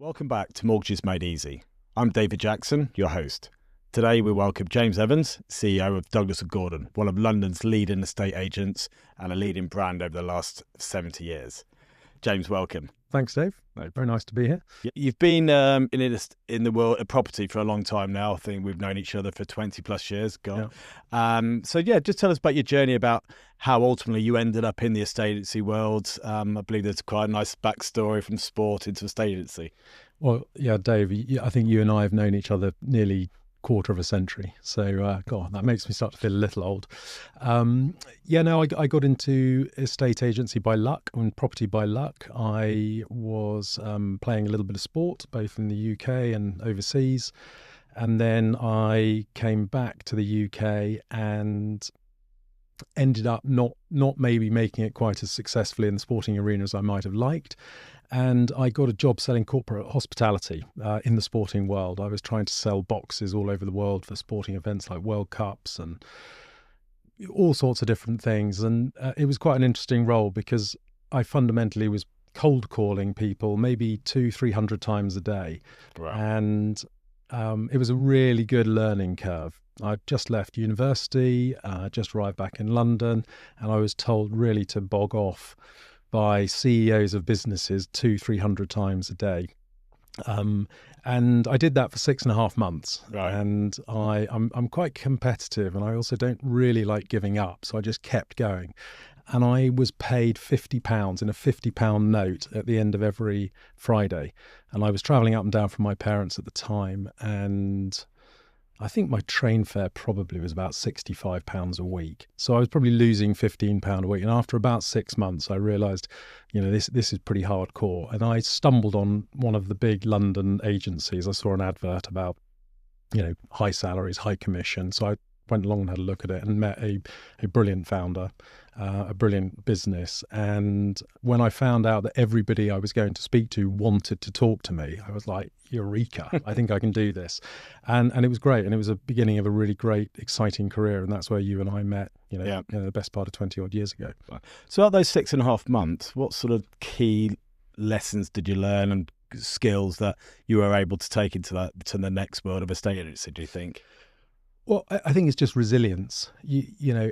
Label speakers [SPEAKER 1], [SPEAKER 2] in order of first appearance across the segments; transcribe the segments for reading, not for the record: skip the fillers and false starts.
[SPEAKER 1] Welcome back to Mortgages Made Easy. I'm David Jackson, your host. Today we welcome James Evans, CEO of Douglas & Gordon, one of London's leading estate agents and a leading brand over the last 70 years. James, welcome.
[SPEAKER 2] Thanks, Dave. Very nice to be here.
[SPEAKER 1] You've been in the world of property for a long time now. I think we've known each other for 20 plus years. Just tell us about your journey, about how ultimately you ended up in the estate agency world. I believe there's quite a nice backstory from sport into estate agency.
[SPEAKER 2] Well, yeah, Dave, I think you and I have known each other nearly quarter of a century. So, God, that makes me start to feel a little old. I got into estate agency by luck and property by luck. I was playing a little bit of sport, both in the UK and overseas. And then I came back to the UK and ended up not maybe making it quite as successfully in the sporting arena as I might have liked. And I got a job selling corporate hospitality in the sporting world. I was trying to sell boxes all over the world for sporting events like World Cups and all sorts of different things. And it was quite an interesting role because I fundamentally was cold calling people maybe 200-300 times a day.
[SPEAKER 1] Wow.
[SPEAKER 2] And it was a really good learning curve. I'd just left university, just arrived back in London, and I was told really to bog off by CEOs of businesses 200-300 times a day. And I did that for 6.5 months.
[SPEAKER 1] Right.
[SPEAKER 2] And I'm quite competitive, and I also don't really like giving up. So I just kept going. And I was paid £50 in a £50 note at the end of every Friday. And I was traveling up and down from my parents at the time. And I think my train fare probably was about £65 a week. So I was probably losing £15 a week. And after about 6 months, I realised, this is pretty hardcore. And I stumbled on one of the big London agencies. I saw an advert about, high salaries, high commission. So I went along and had a look at it and met a brilliant founder, a brilliant business. And when I found out that everybody I was going to speak to wanted to talk to me, I was like, eureka, I think I can do this. And it was great. And it was a beginning of a really great, exciting career. And that's where you and I met, the best part of 20 odd years ago.
[SPEAKER 1] So out those 6.5 months, what sort of key lessons did you learn and skills that you were able to take into the next world of estate agency, do you think?
[SPEAKER 2] Well, I think it's just resilience.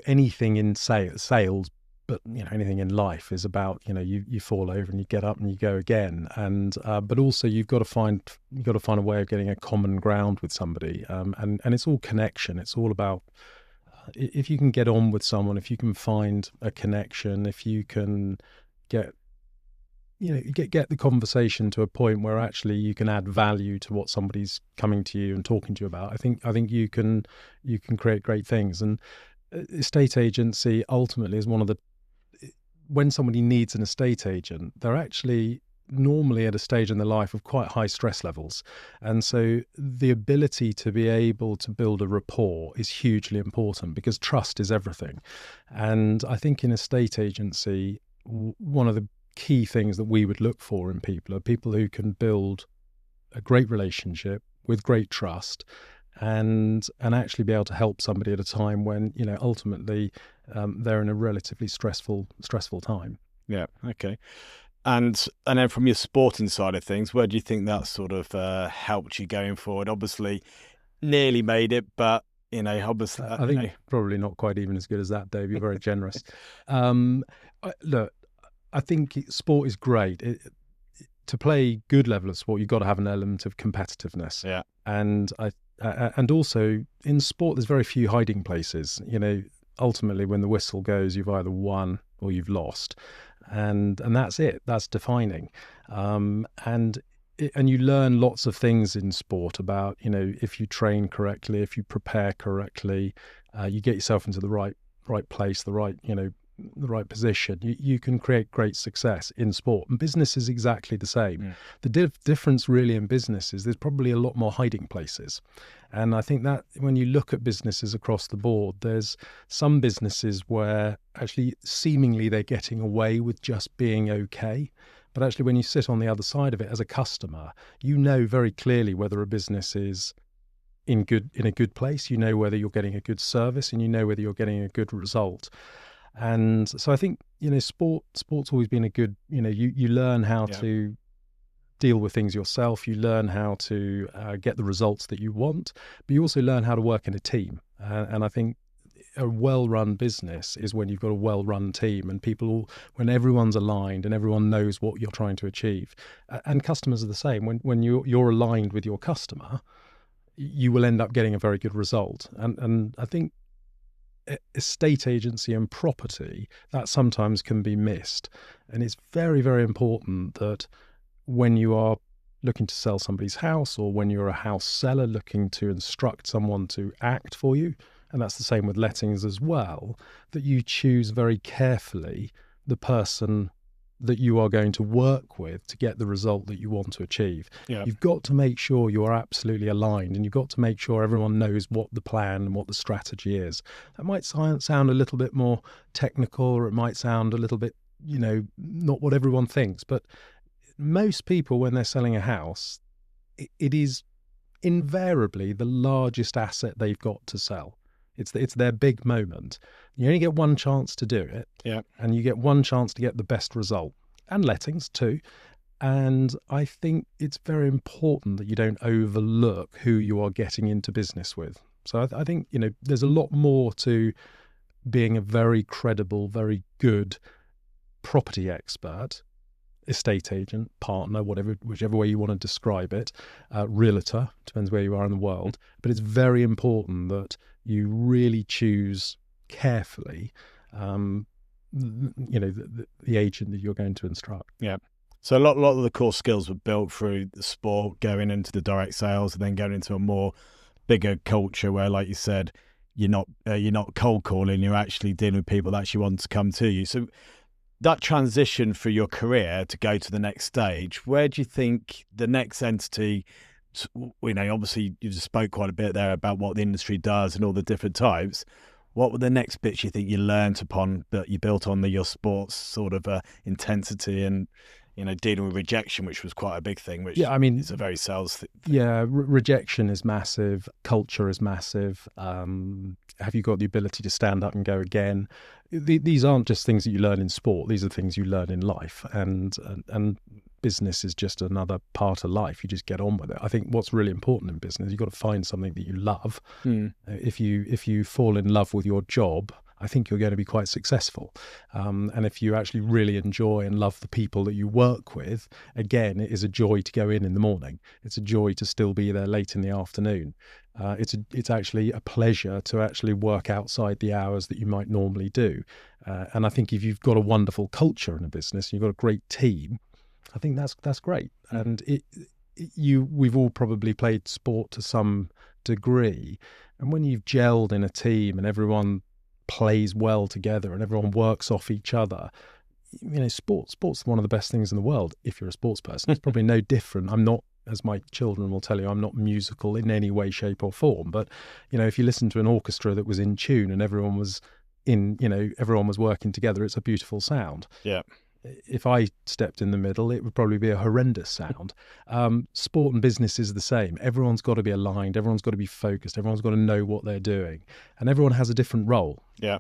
[SPEAKER 2] Anything in sales, but anything in life is about you fall over and you get up and you go again. And but also you've got to find a way of getting a common ground with somebody. And it's all connection. It's all about if you can get on with someone, if you can find a connection, if you can get the conversation to a point where actually you can add value to what somebody's coming to you and talking to you about. I think you can create great things. And estate agency ultimately is when somebody needs an estate agent, they're actually normally at a stage in their life of quite high stress levels. And so the ability to be able to build a rapport is hugely important because trust is everything. And I think in estate agency, one of the key things that we would look for in people are people who can build a great relationship with great trust and actually be able to help somebody at a time when ultimately they're in a relatively stressful time.
[SPEAKER 1] Yeah. Okay. And then from your sporting side of things, where do you think that sort of helped you going forward? Obviously nearly made it, but obviously
[SPEAKER 2] I think probably not quite even as good as that, Dave. You're very generous. Look, I think sport is great. To play good level of sport, you've got to have an element of competitiveness.
[SPEAKER 1] Yeah.
[SPEAKER 2] And also in sport, there's very few hiding places. Ultimately, when the whistle goes, you've either won or you've lost, and that's it. That's defining. And you learn lots of things in sport about if you train correctly, if you prepare correctly, you get yourself into the right place, the right position, you can create great success in sport. And business is exactly the same. Yeah. The difference really in business is there's probably a lot more hiding places. And I think that when you look at businesses across the board, there's some businesses where actually seemingly they're getting away with just being okay. But actually when you sit on the other side of it as a customer, you know very clearly whether a business is in a good place, you know whether you're getting a good service, and you know whether you're getting a good result. And so I think, sport's always been a good, you learn how to deal with things yourself. You learn how to get the results that you want, but you also learn how to work in a team. And I think a well-run business is when you've got a well-run team and when everyone's aligned and everyone knows what you're trying to achieve. And customers are the same. When you're aligned with your customer, you will end up getting a very good result. And I think estate agency and property, that sometimes can be missed. And it's very, very important that when you are looking to sell somebody's house, or when you're a house seller looking to instruct someone to act for you, and that's the same with lettings as well, that you choose very carefully the person that you are going to work with to get the result that you want to achieve.
[SPEAKER 1] Yeah.
[SPEAKER 2] You've got to make sure you are absolutely aligned, and you've got to make sure everyone knows what the plan and what the strategy is. That might sound a little bit more technical, or it might sound a little bit, not what everyone thinks, but most people, when they're selling a house, it is invariably the largest asset they've got to sell. It's their big moment. You only get one chance to do it, and you get one chance to get the best result, and lettings too. And I think it's very important that you don't overlook who you are getting into business with. So I think, there's a lot more to being a very credible, very good property expert, estate agent, partner, whichever way you want to describe it, realtor, depends where you are in the world. But it's very important that you really choose carefully, the agent that you're going to instruct.
[SPEAKER 1] Yeah. So a lot of the core skills were built through the sport, going into the direct sales, and then going into a more bigger culture where, like you said, you're not cold calling, you're actually dealing with people that actually want to come to you. So that transition for your career to go to the next stage, where do you think the next entity, obviously you just spoke quite a bit there about what the industry does and all the different types. What were the next bits you think you learnt upon, that you built on your sports sort of intensity and, dealing with rejection, which was quite a big thing, which is a very sales thing.
[SPEAKER 2] Yeah, rejection is massive. Culture is massive. Have you got the ability to stand up and go again? These aren't just things that you learn in sport. These are things you learn in life. And business is just another part of life. You just get on with it. I think what's really important in business, you've got to find something that you love. If you fall in love with your job, I think you're going to be quite successful. And if you actually really enjoy and love the people that you work with, again, it is a joy to go in the morning. It's a joy to still be there late in the afternoon. It's actually a pleasure to actually work outside the hours that you might normally do. And I think if you've got a wonderful culture in a business, you've got a great team, I think that's great. And we've all probably played sport to some degree. And when you've gelled in a team and everyone plays well together and everyone works off each other, sports one of the best things in the world. If you're a sports person, it's probably no different. I'm not, as my children will tell you, I'm not musical in any way, shape or form. But, if you listen to an orchestra that was in tune and everyone was working together, it's a beautiful sound.
[SPEAKER 1] Yeah.
[SPEAKER 2] If I stepped in the middle, it would probably be a horrendous sound. Sport and business is the same. Everyone's got to be aligned. Everyone's got to be focused. Everyone's got to know what they're doing. And everyone has a different role.
[SPEAKER 1] Yeah.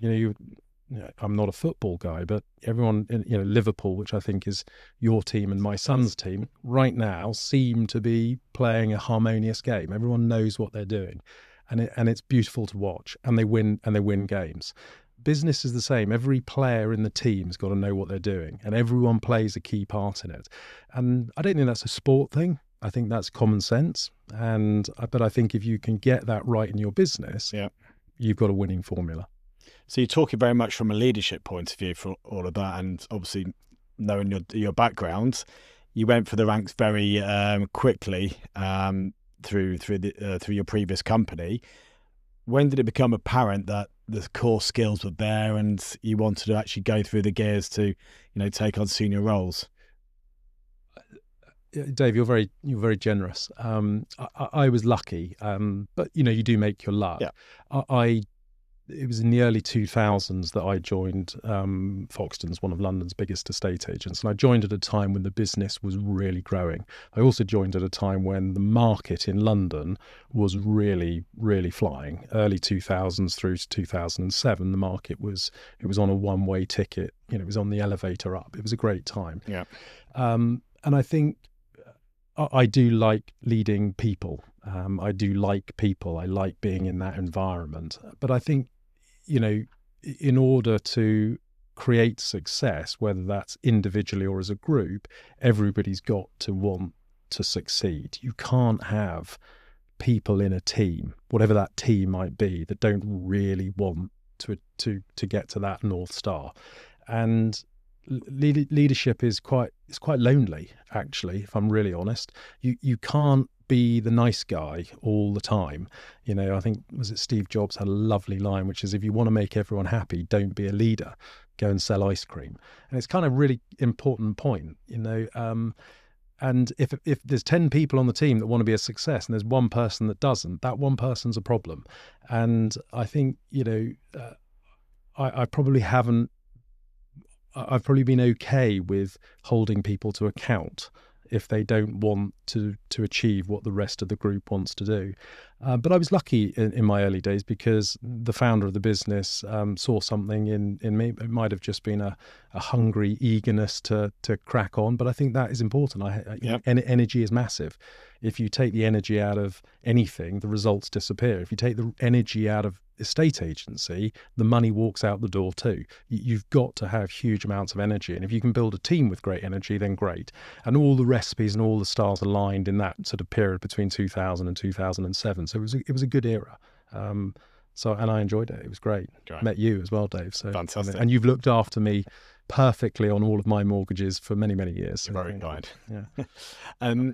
[SPEAKER 2] I'm not a football guy, but everyone, Liverpool, which I think is your team and my son's team, right now seem to be playing a harmonious game. Everyone knows what they're doing. And it's beautiful to watch. And they win games. Business is the same. Every player in the team's got to know what they're doing, and everyone plays a key part in it. And I don't think that's a sport thing. I think that's common sense. But I think if you can get that right in your business, you've got a winning formula.
[SPEAKER 1] So you're talking very much from a leadership point of view for all of that, and obviously knowing your background, you went for the ranks very quickly through your previous company. When did it become apparent that the core skills were there and you wanted to actually go through the gears to, take on senior roles?
[SPEAKER 2] Dave, you're very generous. I was lucky, but you do make your luck. Yeah. It was in the early 2000s that I joined Foxtons, one of London's biggest estate agents. And I joined at a time when the business was really growing. I also joined at a time when the market in London was really, really flying. Early 2000s through to 2007, the market was on a one-way ticket. It was on the elevator up. It was a great time.
[SPEAKER 1] Yeah.
[SPEAKER 2] And I think I do like leading people. I do like people. I like being in that environment. But I think, in order to create success, whether that's individually or as a group, everybody's got to want to succeed. You can't have people in a team, whatever that team might be, that don't really want to get to that North Star. And leadership is quite lonely, actually, if I'm really honest. You can't be the nice guy all the time. I think, was it Steve Jobs had a lovely line, which is, if you want to make everyone happy, don't be a leader, go and sell ice cream. And it's kind of really important point, and if there's 10 people on the team that want to be a success and there's one person that doesn't, that one person's a problem. And I think, I probably haven't, I've probably been okay with holding people to account if they don't want to achieve what the rest of the group wants to do. But I was lucky in my early days, because the founder of the business saw something in me. It might have just been a hungry eagerness to crack on, but I think that is important. Energy is massive. If you take the energy out of anything, the results disappear. If you take the energy out of estate agency, the money walks out the door too. You've got to have huge amounts of energy. And if you can build a team with great energy, then great. And all the recipes and all the stars aligned in that sort of period between 2000 and 2007. So it was a good era. And I enjoyed it. It was great. Met you as well, Dave. So
[SPEAKER 1] fantastic.
[SPEAKER 2] And you've looked after me perfectly on all of my mortgages for many, many years. So
[SPEAKER 1] very kind.
[SPEAKER 2] Yeah.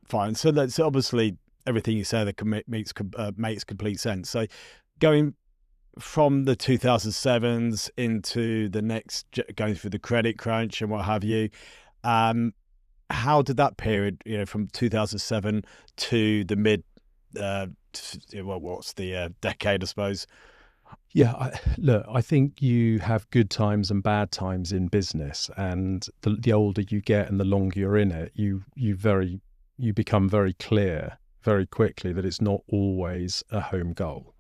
[SPEAKER 1] Fine. So that's obviously everything you say that makes complete sense. So going from the 2007s into the next, going through the credit crunch and what have you, how did that period, from 2007 to the mid, what's the decade, I suppose?
[SPEAKER 2] Yeah, I think you have good times and bad times in business, and the older you get and the longer you're in it, you become very clear very quickly that it's not always a home goal.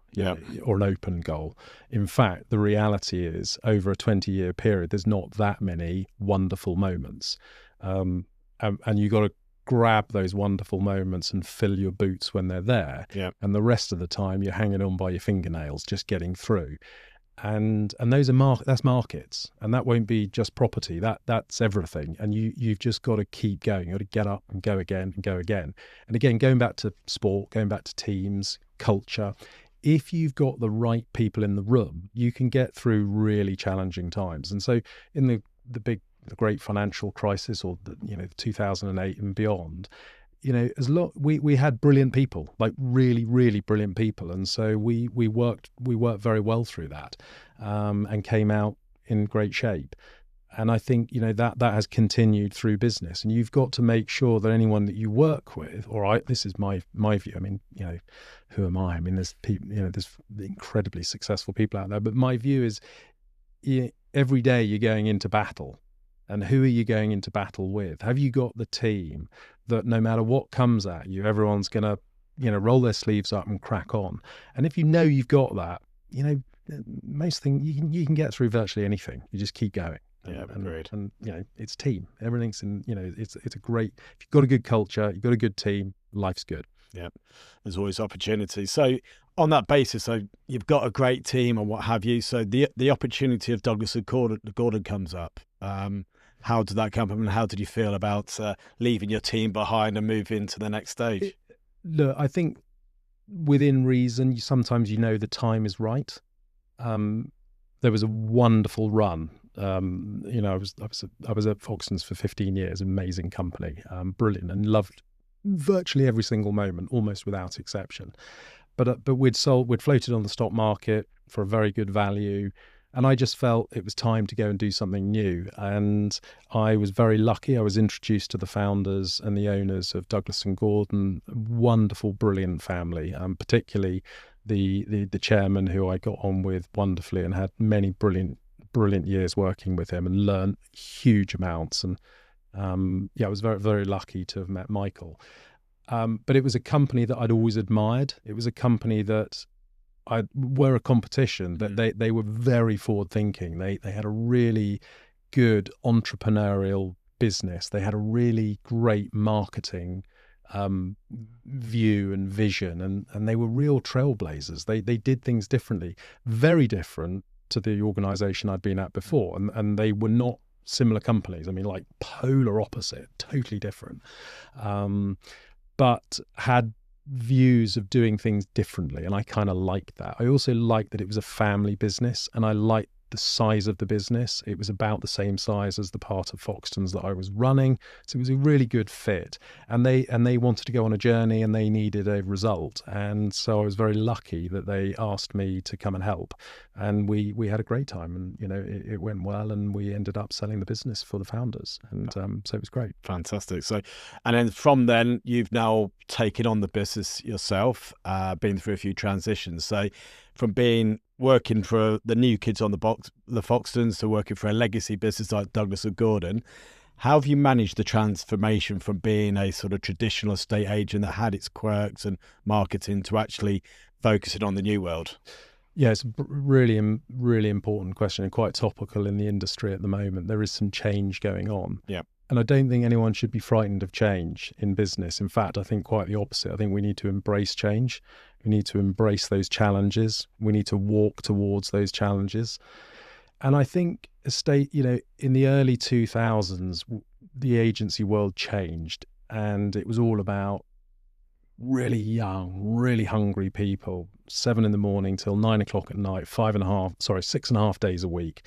[SPEAKER 2] Or an open goal. In fact, the reality is, over a 20-year period, there's not that many wonderful moments. And you got to grab those wonderful moments and fill your boots when they're there. And the rest of the time, you're hanging on by your fingernails, just getting through. And those are that's markets, and that won't be just property. That's everything. And you've just got to keep going. You've got to get up and go again and go again. And again, going back to sport, going back to teams, culture. If you've got the right people in the room, you can get through really challenging times. And so in the great financial crisis, or 2008 and beyond, we had brilliant people, like really, really brilliant people. And so we worked very well through that, and came out in great shape. And I think, that has continued through business. And you've got to make sure that anyone that you work with, this is my view. I mean, who am I? I mean, there's people, there's incredibly successful people out there. But my view is, every day you're going into battle. And who are you going into battle with? Have you got the team that no matter what comes at you, everyone's going to, roll their sleeves up and crack on? And if you've got that, most things you can get through virtually anything. You just keep going.
[SPEAKER 1] Agreed.
[SPEAKER 2] And it's team. Everything's in. It's a great. If you've got a good culture, you've got a good team, life's good.
[SPEAKER 1] Yeah, there's always opportunity. So on that basis, so you've got a great team and what have you. So the opportunity of Douglas and Gordon comes up. How did that come up, and how did you feel about leaving your team behind and moving to the next stage?
[SPEAKER 2] Look, I think within reason, sometimes the time is right. There was a wonderful run. I was at Foxtons for 15 years, amazing company, brilliant, and loved virtually every single moment, almost without exception. But we'd floated on the stock market for a very good value. And I just felt it was time to go and do something new. And I was very lucky. I was introduced to the founders and the owners of Douglas and Gordon, wonderful, brilliant family, particularly the chairman, who I got on with wonderfully and had many brilliant years working with him and learned huge amounts. And I was very, very lucky to have met Michael. But it was a company that I'd always admired. It was a company that were a competition, that they were very forward thinking. They had a really good entrepreneurial business. They had a really great marketing view and vision, and they were real trailblazers. They did things differently, very different to the organization I'd been at before, and they were not similar companies. I mean, like polar opposite, totally different, but had views of doing things differently, and I kind of liked that. I also liked that it was a family business, and I liked the size of the business. It was about the same size as the part of Foxtons that I was running, so it was a really good fit. And they wanted to go on a journey, and they needed a result, and so I was very lucky that they asked me to come and help. And we had a great time, and it went well, and we ended up selling the business for the founders, and so it was great.
[SPEAKER 1] Fantastic. So, and then from then you've now taken on the business yourself, been through a few transitions. So from working for the new kids on the box, the Foxtons, to working for a legacy business like Douglas and Gordon, how have you managed the transformation from being a sort of traditional estate agent that had its quirks and marketing to actually focusing on the new world?
[SPEAKER 2] Yeah, it's a really, really important question, and quite topical in the industry at the moment. There is some change going on.
[SPEAKER 1] Yeah.
[SPEAKER 2] And I don't think anyone should be frightened of change in business. In fact, I think quite the opposite. I think we need to embrace change. We need to embrace those challenges. We need to walk towards those challenges. And I think in the early 2000s, the agency world changed, and it was all about really young, really hungry people, 7 a.m. till 9 o'clock at night, 6.5 days a week.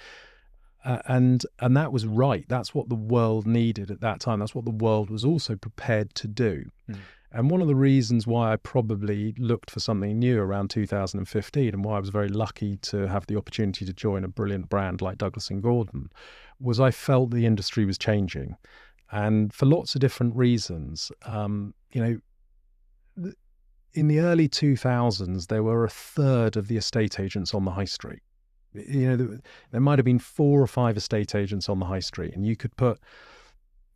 [SPEAKER 2] And that was right. That's what the world needed at that time. That's what the world was also prepared to do. Mm. And one of the reasons why I probably looked for something new around 2015, and why I was very lucky to have the opportunity to join a brilliant brand like Douglas and Gordon, was I felt the industry was changing. And for lots of different reasons, in the early 2000s, there were a third of the estate agents on the high street. There might have been 4 or 5 estate agents on the high street, and you could put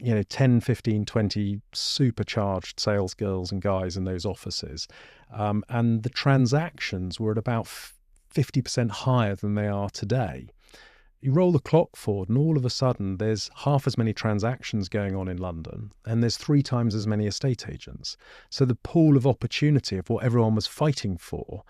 [SPEAKER 2] 10, 15, 20 supercharged sales girls and guys in those offices, and the transactions were at about 50% higher than they are today. You roll the clock forward, and all of a sudden there's half as many transactions going on in London, and there's 3 times as many estate agents. So the pool of opportunity of what everyone was fighting for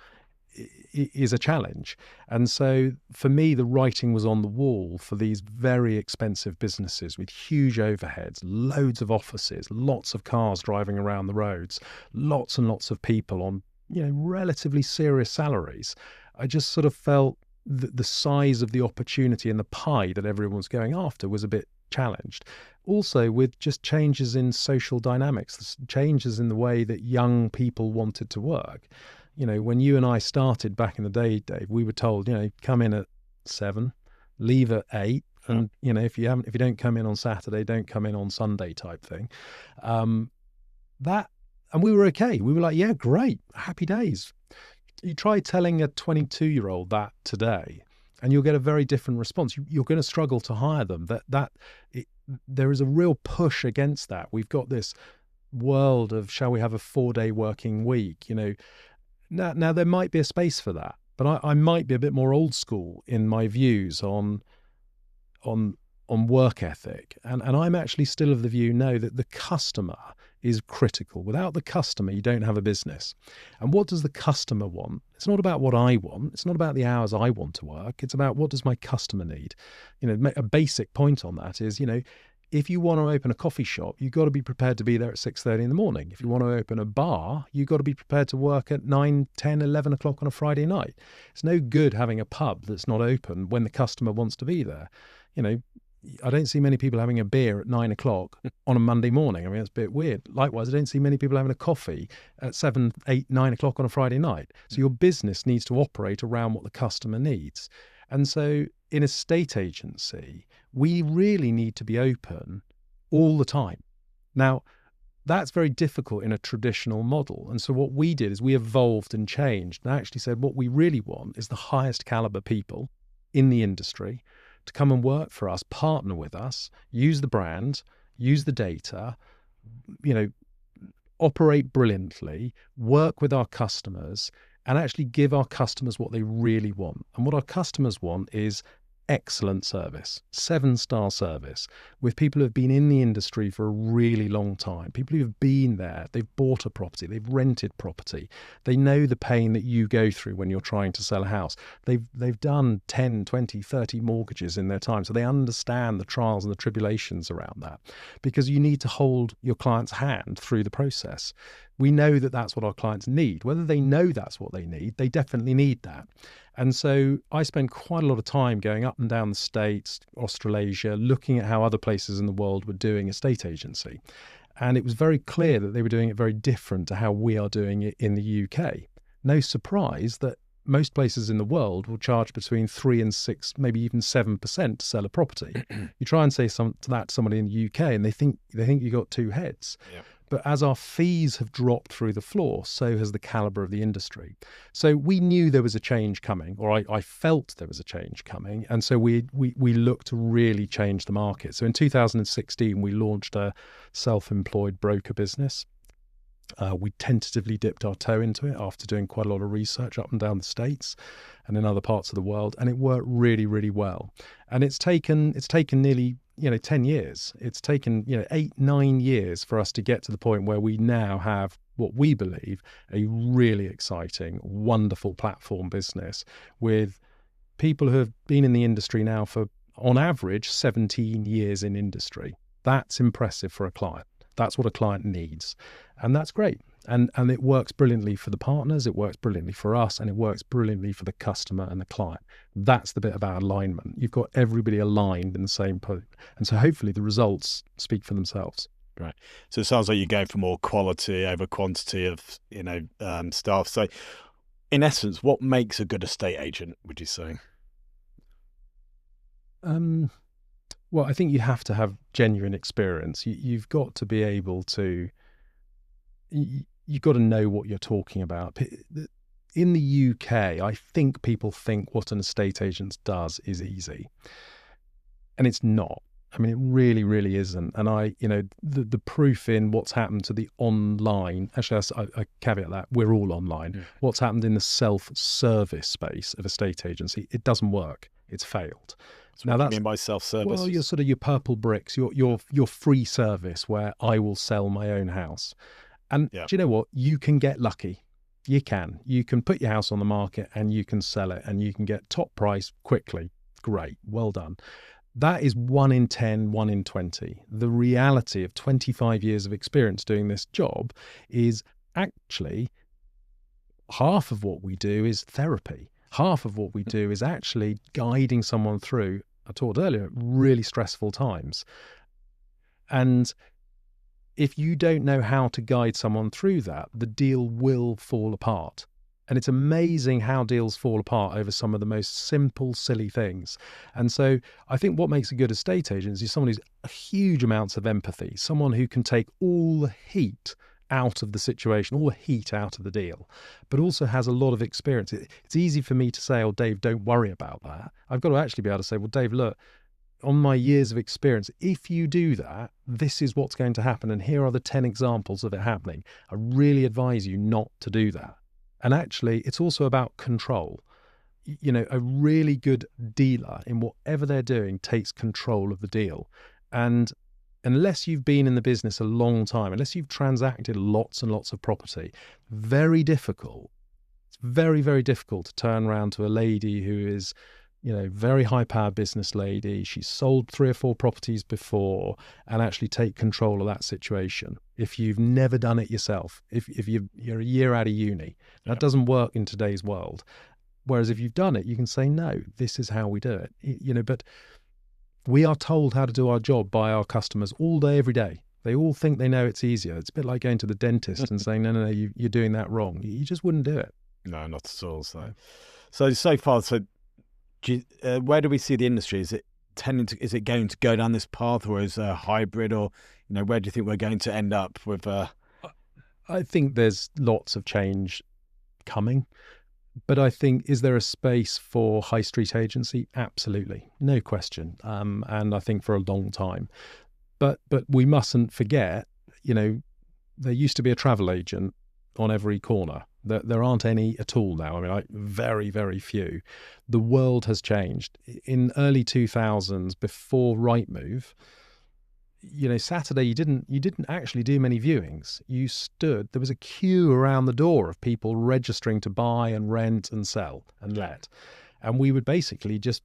[SPEAKER 2] is a challenge. And so for me, the writing was on the wall for these very expensive businesses with huge overheads, loads of offices, lots of cars driving around the roads, lots and lots of people on relatively serious salaries. I just sort of felt that the size of the opportunity and the pie that everyone was going after was a bit challenged. Also with just changes in social dynamics, changes in the way that young people wanted to work. When you and I started back in the day, Dave, we were told, come in at 7, leave at 8, and if you don't come in on Saturday, don't come in on Sunday, type thing. And we were okay. We were like, yeah, great, happy days. You try telling a 22-year-old that today, and you'll get a very different response. You're going to struggle to hire them. There is a real push against that. We've got this world of, shall we have a 4-day working week? Now there might be a space for that, but I might be a bit more old school in my views on work ethic. And I'm actually still of the view, no, that the customer is critical. Without the customer, you don't have a business. And what does the customer want? It's not about what I want. It's not about the hours I want to work. It's about, what does my customer need? A basic point on that is, if you want to open a coffee shop, you've got to be prepared to be there at 6:30 in the morning. If you want to open a bar, you've got to be prepared to work at 9, 10, 11 o'clock on a Friday night. It's no good having a pub that's not open when the customer wants to be there. I don't see many people having a beer at 9 o'clock on a Monday morning. I mean, it's a bit weird. Likewise, I don't see many people having a coffee at 7, 8, 9 o'clock on a Friday night. So your business needs to operate around what the customer needs. And so in a estate agency, we really need to be open all the time. Now, that's very difficult in a traditional model. And so what we did is we evolved and changed and actually said, what we really want is the highest caliber people in the industry to come and work for us, partner with us, use the brand, use the data, operate brilliantly, work with our customers, and actually give our customers what they really want. And what our customers want is excellent service, 7-star service, with people who have been in the industry for a really long time, people who have been there, they've bought a property, they've rented property, they know the pain that you go through when you're trying to sell a house. They've done 10, 20, 30 mortgages in their time, so they understand the trials and the tribulations around that, because you need to hold your client's hand through the process. We know that that's what our clients need. Whether they know that's what they need, they definitely need that. And so I spend quite a lot of time going up and down the States, Australasia, looking at how other places in the world were doing estate agency. And it was very clear that they were doing it very different to how we are doing it in the UK. No surprise that most places in the world will charge between 3 and 6, maybe even 7% to sell a property. You try and say that to somebody in the UK and they think you got two heads. Yep. But as our fees have dropped through the floor, so has the caliber of the industry. So we knew there was a change coming, or I felt there was a change coming. And so we looked to really change the market. So in 2016, we launched a self-employed broker business. We tentatively dipped our toe into it after doing quite a lot of research up and down the States and in other parts of the world. And it worked really, really well. And it's taken nearly 10 years. It's taken 8-9 years for us to get to the point where we now have what we believe a really exciting, wonderful platform business with people who have been in the industry now for, on average, 17 years in industry. That's impressive for a client. That's what a client needs. And that's great. And it works brilliantly for the partners, it works brilliantly for us, and it works brilliantly for the customer and the client. That's the bit about alignment. You've got everybody aligned in the same point. And so hopefully the results speak for themselves.
[SPEAKER 1] Right. So it sounds like you go for more quality over quantity of, staff. So in essence, what makes a good estate agent, would you say?
[SPEAKER 2] Well, I think you have to have genuine experience. You've got to be able to, you've got to know what you're talking about. In the UK, I think people think what an estate agent does is easy. And it's not. I mean, it really, really isn't. And the proof in what's happened to the online, actually, I caveat that, we're all online. Yeah. What's happened in the self-service space of estate agency, it doesn't work. It's failed.
[SPEAKER 1] So what do you mean by self-service?
[SPEAKER 2] Well, you're sort of your purple bricks, your free service where I will sell my own house. And do you know what? You can get lucky. You can put your house on the market and you can sell it and you can get top price quickly. Great. Well done. That is 1 in 10, 1 in 20. The reality of 25 years of experience doing this job is actually half of what we do is therapy. Half of what we do is actually guiding someone through, I talked earlier, really stressful times. And if you don't know how to guide someone through that, the deal will fall apart. And it's amazing how deals fall apart over some of the most simple, silly things. And so I think what makes a good estate agent is someone who's huge amounts of empathy, someone who can take all the heat out of the situation, all the heat out of the deal, but also has a lot of experience. It's easy for me to say, oh, Dave, don't worry about that. I've got to actually be able to say, well, Dave, look, on my years of experience, if you do that, this is what's going to happen. And here are the 10 examples of it happening. I really advise you not to do that. And actually, it's also about control. A really good dealer in whatever they're doing takes control of the deal. And unless you've been in the business a long time, unless you've transacted lots and lots of property, very difficult. It's very, very difficult to turn around to a lady who is, very high-powered business lady. She's sold 3 or 4 properties before and actually take control of that situation. If you've never done it yourself, if you're a year out of uni, that doesn't work in today's world. Whereas if you've done it, you can say, no, this is how we do it. But we are told how to do our job by our customers all day, every day. They all think they know it's easier. It's a bit like going to the dentist and saying, no, you're doing that wrong. You just wouldn't do it.
[SPEAKER 1] No, not at all. So far, where do we see the industry? Is it is it going to go down this path, or is a hybrid, or where do you think we're going to end up with?
[SPEAKER 2] I think there's lots of change coming, but I think, is there a space for high street agency? Absolutely, no question. And I think for a long time, but we mustn't forget, there used to be a travel agent on every corner. There aren't any at all now. I mean, very, very few. The world has changed. In early 2000s, before Rightmove, Saturday you didn't actually do many viewings. There was a queue around the door of people registering to buy and rent and sell and let. And we would basically just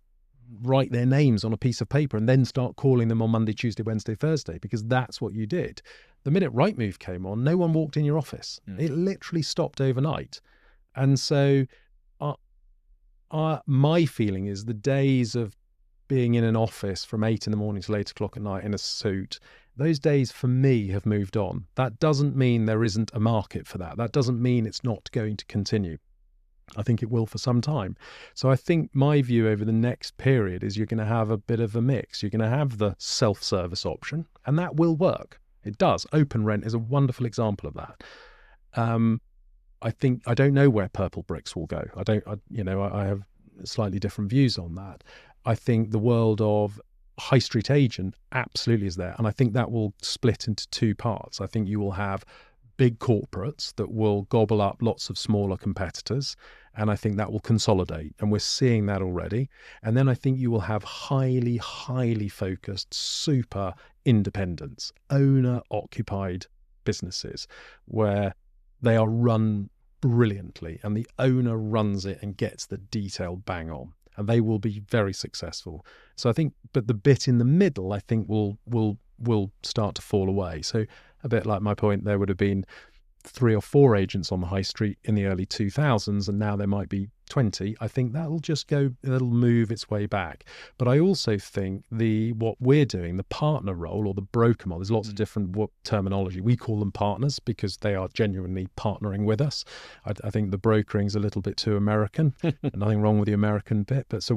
[SPEAKER 2] write their names on a piece of paper and then start calling them on Monday, Tuesday, Wednesday, Thursday, because that's what you did. The minute Rightmove came on, no one walked in your office. It literally stopped overnight. And so my feeling is the days of being in an office from 8 a.m. till 8 o'clock at night in a suit, those days for me have moved on. That doesn't mean there isn't a market for that. That doesn't mean it's not going to continue. I think it will for some time. So I think my view over the next period is you're going to have a bit of a mix. You're going to have the self-service option, and that will work. It does. Open Rent is a wonderful example of that. I don't know where Purple Bricks will go. I have slightly different views on that. I think the world of high street agent absolutely is there. And I think that will split into two parts. I think you will have big corporates that will gobble up lots of smaller competitors. And I think that will consolidate. And we're seeing that already. And then I think you will have highly, highly focused, super independents, owner-occupied businesses where they are run brilliantly and the owner runs it and gets the detail bang on. And they will be very successful. So I think, but the bit in the middle, I think will start to fall away. So a bit like my point, there would have been 3 or 4 agents on the high street in the early 2000s, and now there might be 20. I think it'll move its way back. But I also think what we're doing, the partner role or the broker model, there's lots of different terminology. We call them partners because they are genuinely partnering with us. I think the brokering is a little bit too American. Nothing wrong with the American bit, but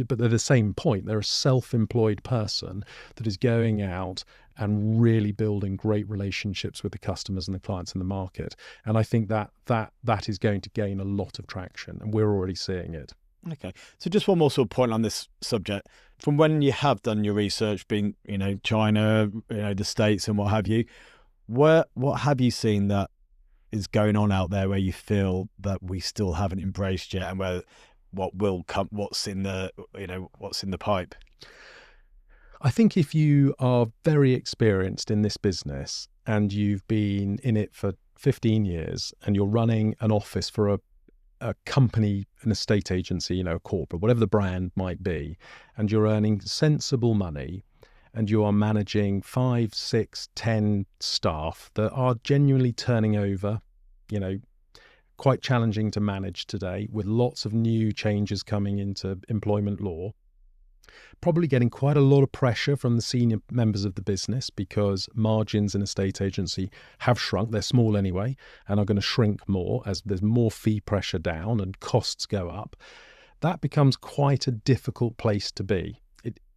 [SPEAKER 2] but they're the same point. They're a self-employed person that is going out and really building great relationships with the customers and the clients in the market. And I think that is going to gain a lot of traction, and we're already seeing it.
[SPEAKER 1] Okay. So just one more sort of point on this subject. From when you have done your research, being, China, the States and what have you, what have you seen that is going on out there where you feel that we still haven't embraced yet, and where what will come, what's in the pipe?
[SPEAKER 2] I think if you are very experienced in this business and you've been in it for 15 years and you're running an office for a company, an estate agency, a corporate, whatever the brand might be, and you're earning sensible money and you are managing 5, 6, 10 staff that are genuinely turning over, quite challenging to manage today with lots of new changes coming into employment law, probably getting quite a lot of pressure from the senior members of the business because margins in a estate agency have shrunk. They're small anyway and are going to shrink more as there's more fee pressure down and costs go up. That becomes quite a difficult place to be.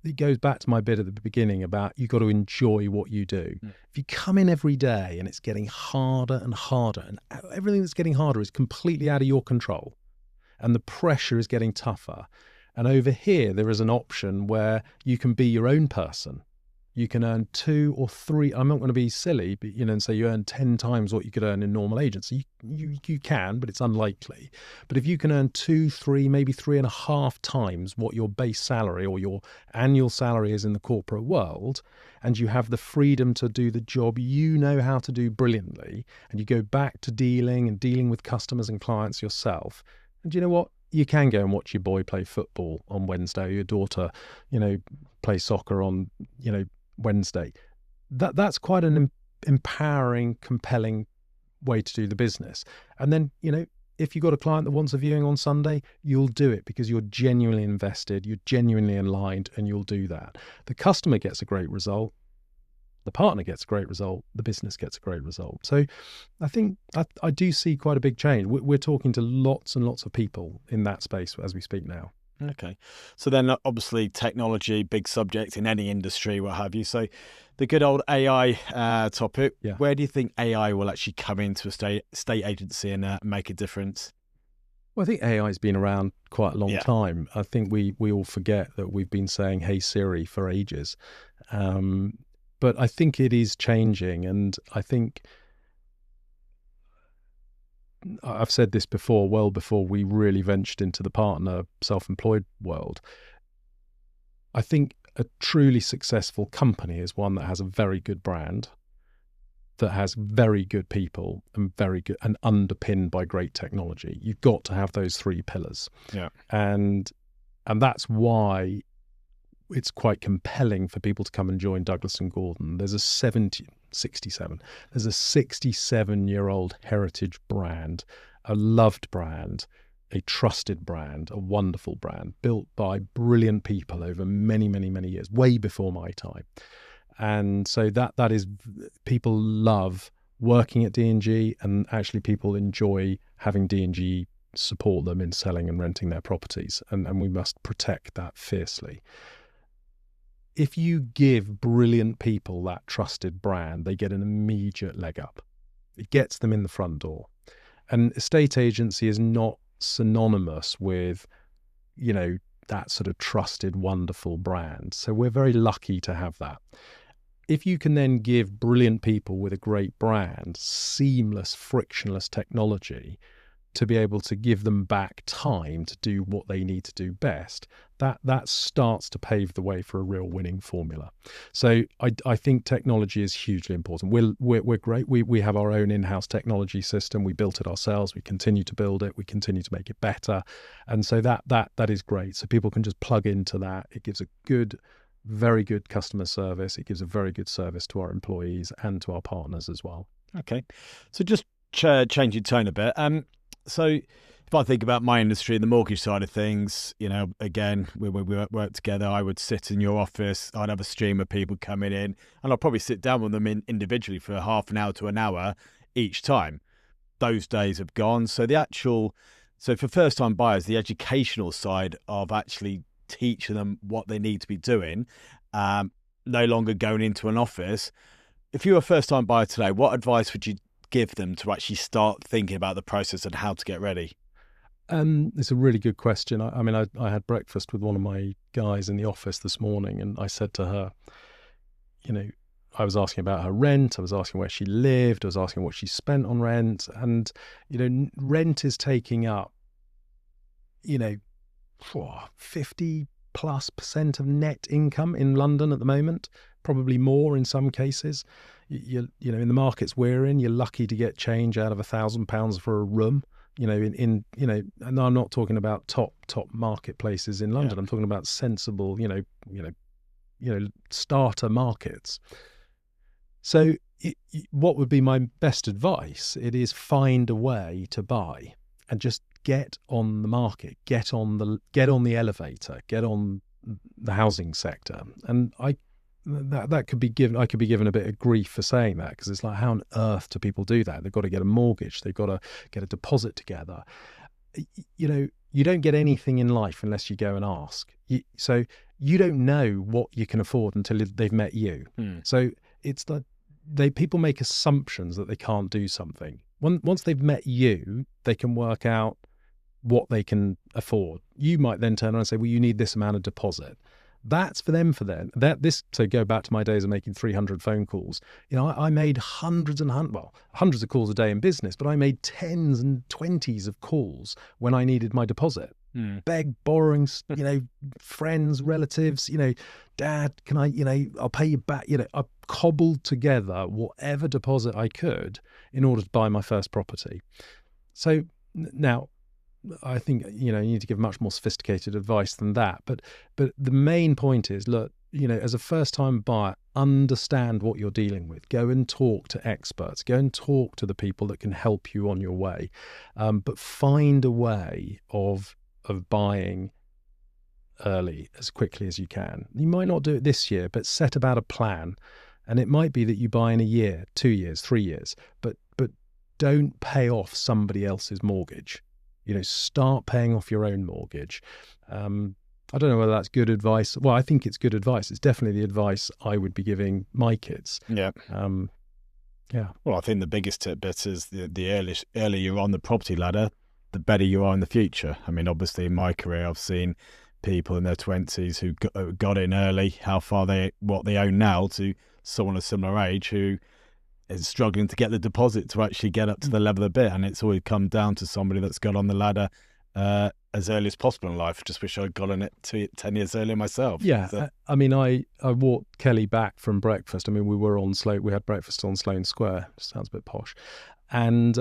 [SPEAKER 2] It goes back to my bit at the beginning about you've got to enjoy what you do. If you come in every day and it's getting harder and harder, and everything that's getting harder is completely out of your control, and the pressure is getting tougher. And over here, there is an option where you can be your own person. You can earn 2 or 3. I'm not going to be silly, but and say you earn 10 times what you could earn in normal agency. You can, but it's unlikely. But if you can earn 2, 3, maybe 3.5 times what your base salary or your annual salary is in the corporate world, and you have the freedom to do the job you know how to do brilliantly, and you go back to dealing with customers and clients yourself, and you know what? You can go and watch your boy play football on Wednesday, or your daughter, play soccer on, Wednesday. That's quite an empowering, compelling way to do the business. And then, if you've got a client that wants a viewing on Sunday, you'll do it because you're genuinely invested, you're genuinely aligned, and you'll do that. The customer gets a great result. The partner gets a great result, the business gets a great result. So I think I do see quite a big change. We're talking to lots and lots of people in that space as we speak now.
[SPEAKER 1] Okay. So then obviously technology, big subject in any industry, what have you. So the good old AI topic, Where do you think AI will actually come into a state agency and make a difference?
[SPEAKER 2] Well, I think AI has been around quite a long time. I think we all forget that we've been saying, "Hey Siri" for ages. But I think it is changing, and I think I've said this before, well before we really ventured into the partner self-employed world. I think a truly successful company is one that has a very good brand, that has very good people, and very good and underpinned by great technology. You've got to have those three pillars.
[SPEAKER 1] Yeah.
[SPEAKER 2] And that's why it's quite compelling for people to come and join Douglas and Gordon. There's a 67-year-old heritage brand, a loved brand, a trusted brand, a wonderful brand, built by brilliant people over many, many, many years, way before my time. And so that is, people love working at D&G, and actually people enjoy having D&G support them in selling and renting their properties. And we must protect that fiercely. If you give brilliant people that trusted brand, they get an immediate leg up. It gets them in the front door. And estate agency is not synonymous with, that sort of trusted, wonderful brand. So we're very lucky to have that. If you can then give brilliant people with a great brand seamless, frictionless technology to be able to give them back time to do what they need to do best, that starts to pave the way for a real winning formula. So I think technology is hugely important. We're great. We have our own in-house technology system. We built it ourselves. We continue to build it. We continue to make it better. And so that is great. So people can just plug into that. It gives a very good customer service. It gives a very good service to our employees and to our partners as well.
[SPEAKER 1] Okay. So just changing tone a bit. So if I think about my industry, the mortgage side of things, again, we work together. I would sit in your office. I'd have a stream of people coming in, and I'll probably sit down with them individually for half an hour to an hour each time. Those days have gone. So for first-time buyers, the educational side of actually teaching them what they need to be doing, no longer going into an office. If you're a first-time buyer today, what advice would you give them to actually start thinking about the process and how to get ready?
[SPEAKER 2] It's a really good question. I had breakfast with one of my guys in the office this morning, and I said to her, I was asking about her rent. I was asking where she lived. I was asking what she spent on rent. And, rent is taking up, 50+% of net income in London at the moment, probably more in some cases. In the markets we're in, you're lucky to get change out of £1,000 for a room. And I'm not talking about top marketplaces in London. Yeah. I'm talking about sensible, starter markets. So what would be my best advice? It is find a way to buy and just get on the market, get on the elevator, get on the housing sector. And that could be given. I could be given a bit of grief for saying that, because it's like, how on earth do people do that? They've got to get a mortgage. They've got to get a deposit together. You don't get anything in life unless you go and ask. So you don't know what you can afford until they've met you. So it's like people make assumptions that they can't do something. Once they've met you, they can work out what they can afford. You might then turn around and say, well, you need this amount of deposit. That's for them. So go back to my days of making 300 phone calls. I made hundreds of calls a day in business, but I made 10s and 20s of calls when I needed my deposit. Beg, borrowing, friends, relatives, Dad, can I'll pay you back. I cobbled together whatever deposit I could in order to buy my first property. So now, I think, you need to give much more sophisticated advice than that. But the main point is, look, as a first-time buyer, understand what you're dealing with. Go and talk to experts. Go and talk to the people that can help you on your way. But find a way of buying early, as quickly as you can. You might not do it this year, but set about a plan. And it might be that you buy in a year, 2 years, 3 years. But don't pay off somebody else's mortgage. Start paying off your own mortgage. I don't know whether that's good advice. Well, I think it's good advice. It's definitely the advice I would be giving my kids.
[SPEAKER 1] Yeah.
[SPEAKER 2] Well,
[SPEAKER 1] I think the biggest tidbit is the earlier you're on the property ladder, the better you are in the future. I mean, obviously in my career, I've seen people in their 20s who got in early, what they own now, to someone a similar age who is struggling to get the deposit to actually get up to the level of the bit, and it's always come down to somebody that's got on the ladder as early as possible in life. Just wish I'd got on it 10 years earlier myself.
[SPEAKER 2] Yeah,
[SPEAKER 1] So,
[SPEAKER 2] I mean, I walked Kelly back from breakfast. I mean, we had breakfast on Sloane Square. Sounds a bit posh. And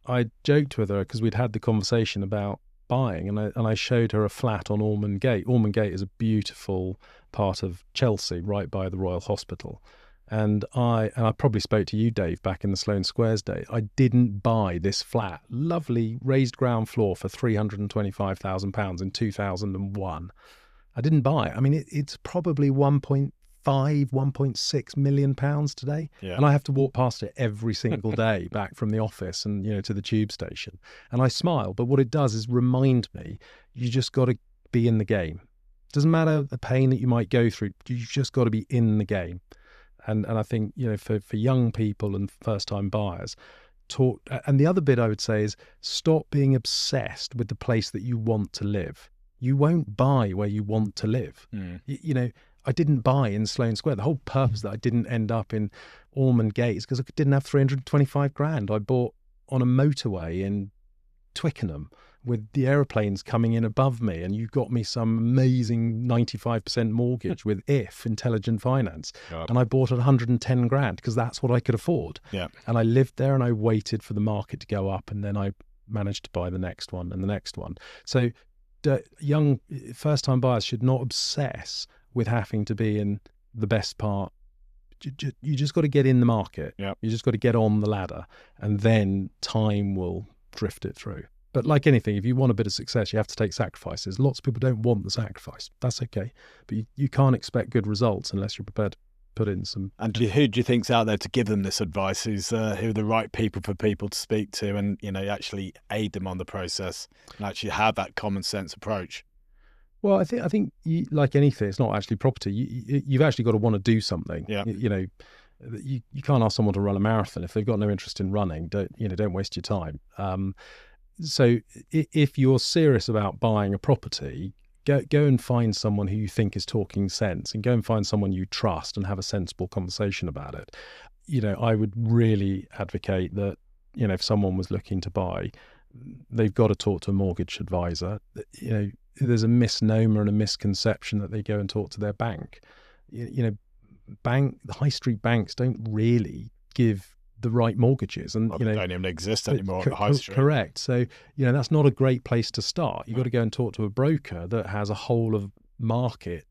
[SPEAKER 2] I joked with her because we'd had the conversation about buying, and I showed her a flat on Ormond Gate. Ormond Gate is a beautiful part of Chelsea, right by the Royal Hospital. And I probably spoke to you, Dave, back in the Sloane Squares day. I didn't buy this flat, lovely raised ground floor for £325,000 in 2001. I didn't buy it. I mean, it's probably 1.5, 1.6 million pounds today.
[SPEAKER 1] Yeah.
[SPEAKER 2] And I have to walk past it every single day back from the office and, to the tube station. And I smile. But what it does is remind me, you just got to be in the game. It doesn't matter the pain that you might go through. You've just got to be in the game. And I think, for young people and first-time buyers, and the other bit I would say is stop being obsessed with the place that you want to live. You won't buy where you want to live. I didn't buy in Sloane Square. The whole purpose that I didn't end up in Ormond Gate is because I didn't have 325 grand. I bought on a motorway in Twickenham with the aeroplanes coming in above me, and you got me some amazing 95% mortgage with Intelligent Finance.
[SPEAKER 1] Yep.
[SPEAKER 2] And I bought at 110 grand because that's what I could afford.
[SPEAKER 1] Yeah.
[SPEAKER 2] And I lived there and I waited for the market to go up, and then I managed to buy the next one and the next one. So young first-time buyers should not obsess with having to be in the best part. You just got to get in the market.
[SPEAKER 1] Yep.
[SPEAKER 2] You just got to get on the ladder, and then time will drift it through. But like anything, if you want a bit of success, you have to take sacrifices. Lots of people don't want the sacrifice. That's okay. But you can't expect good results unless you're prepared to put in some...
[SPEAKER 1] And who do you think's out there to give them this advice? Who are the right people for people to speak to and, actually aid them on the process and actually have that common sense approach?
[SPEAKER 2] Well, I think like anything, it's not actually property. You've actually got to want to do something.
[SPEAKER 1] Yeah.
[SPEAKER 2] You can't ask someone to run a marathon if they've got no interest in running. Don't waste your time. So if you're serious about buying a property, go and find someone who you think is talking sense, and go and find someone you trust and have a sensible conversation about it. I would really advocate that, if someone was looking to buy, they've got to talk to a mortgage advisor. There's a misnomer and a misconception that they go and talk to their bank. The high street banks don't really give the right mortgages, and
[SPEAKER 1] they don't even exist anymore at the high street.
[SPEAKER 2] Correct. So that's not a great place to start. You've got to go and talk to a broker that has a whole of market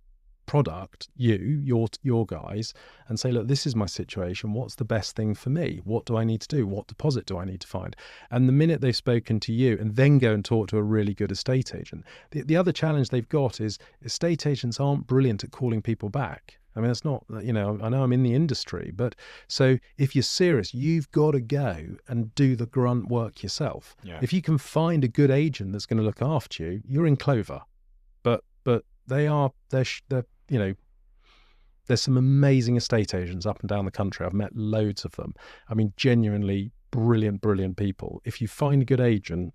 [SPEAKER 2] product, your guys, and say, look, this is my situation. What's the best thing for me? What do I need to do? What deposit do I need to find? And the minute they've spoken to you, and then go and talk to a really good estate agent. The other challenge they've got is estate agents aren't brilliant at calling people back. I mean, it's not, I know I'm in the industry, but so if you're serious, you've got to go and do the grunt work yourself.
[SPEAKER 1] Yeah.
[SPEAKER 2] If you can find a good agent that's going to look after you, you're in clover. But they're there's some amazing estate agents up and down the country. I've met loads of them. I mean, genuinely brilliant people. If you find a good agent,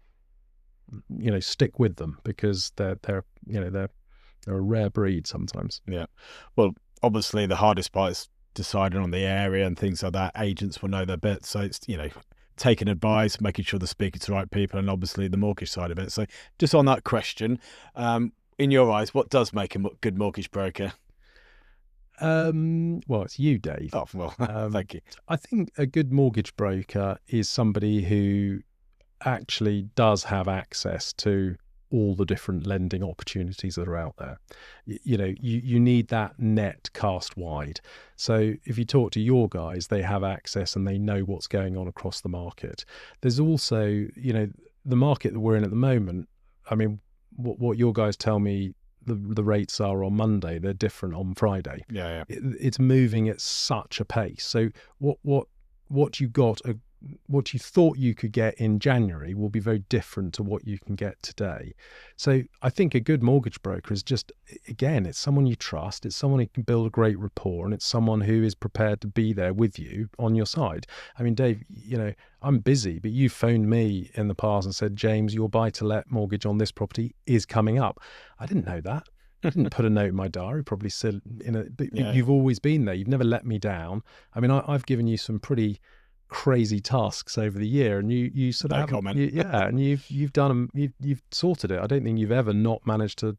[SPEAKER 2] stick with them, because they're a rare breed sometimes.
[SPEAKER 1] Yeah. Well, obviously the hardest part is deciding on the area and things like that. Agents will know their bit. So it's, taking advice, making sure they're speaking to the right people, and obviously the mortgage side of it. So just on that question, in your eyes, what does make a good mortgage broker?
[SPEAKER 2] Well, it's you, Dave.
[SPEAKER 1] Oh, well, thank you.
[SPEAKER 2] I think a good mortgage broker is somebody who actually does have access to all the different lending opportunities that are out there. You need that net cast wide. So if you talk to your guys, they have access and they know what's going on across the market. There's also, the market that we're in at the moment. I mean, what your guys tell me the rates are on Monday, they're different on Friday.
[SPEAKER 1] Yeah.
[SPEAKER 2] It's moving at such a pace. So what you thought you could get in January will be very different to what you can get today. So I think a good mortgage broker is just, again, it's someone you trust, it's someone who can build a great rapport, and it's someone who is prepared to be there with you on your side. I mean, Dave, I'm busy, but you phoned me in the past and said, James, your buy-to-let mortgage on this property is coming up. I didn't know that. I didn't put a note in my diary, probably still but you've always been there. You've never let me down. I mean, I've given you some pretty crazy tasks over the year, and you sort of haven't, and you've done them, you've sorted it. I don't think you've ever not managed to,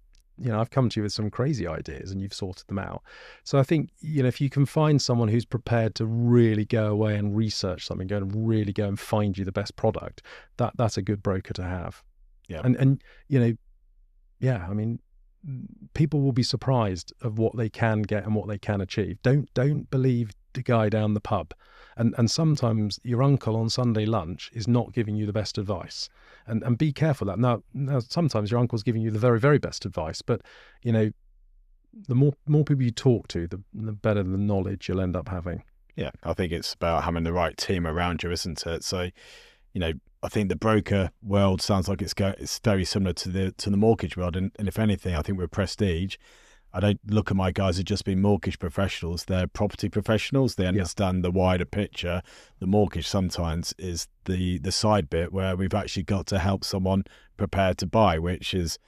[SPEAKER 2] I've come to you with some crazy ideas and you've sorted them out. So I think, if you can find someone who's prepared to really go away and research something, go and find you the best product, that's a good broker to have.
[SPEAKER 1] Yeah.
[SPEAKER 2] And I mean, people will be surprised of what they can get and what they can achieve. Don't believe the guy down the pub. And sometimes your uncle on Sunday lunch is not giving you the best advice. And be careful of that. Now sometimes your uncle's giving you the very, very best advice, but the more people you talk to, the better the knowledge you'll end up having.
[SPEAKER 1] Yeah, I think it's about having the right team around you, isn't it? So, I think the broker world sounds like it's very similar to the mortgage world, and if anything, I think with Prestige, I don't look at my guys as just being mortgage professionals. They're property professionals. They understand the wider picture. The mortgage sometimes is the side bit where we've actually got to help someone prepare to buy, which is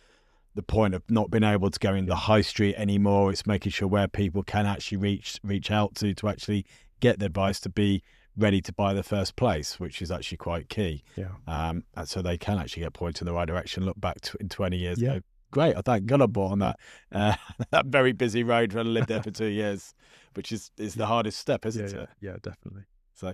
[SPEAKER 1] the point of not being able to go in the high street anymore. It's making sure where people can actually reach out to actually get the advice to be ready to buy the first place, which is actually quite key.
[SPEAKER 2] Yeah.
[SPEAKER 1] And so they can actually get pointed in the right direction. Look back in 20 years.
[SPEAKER 2] Yeah.
[SPEAKER 1] Great, I thank God I bought on that that very busy road where I lived there for 2 years, which is the hardest step, isn't it?
[SPEAKER 2] Yeah, definitely.
[SPEAKER 1] So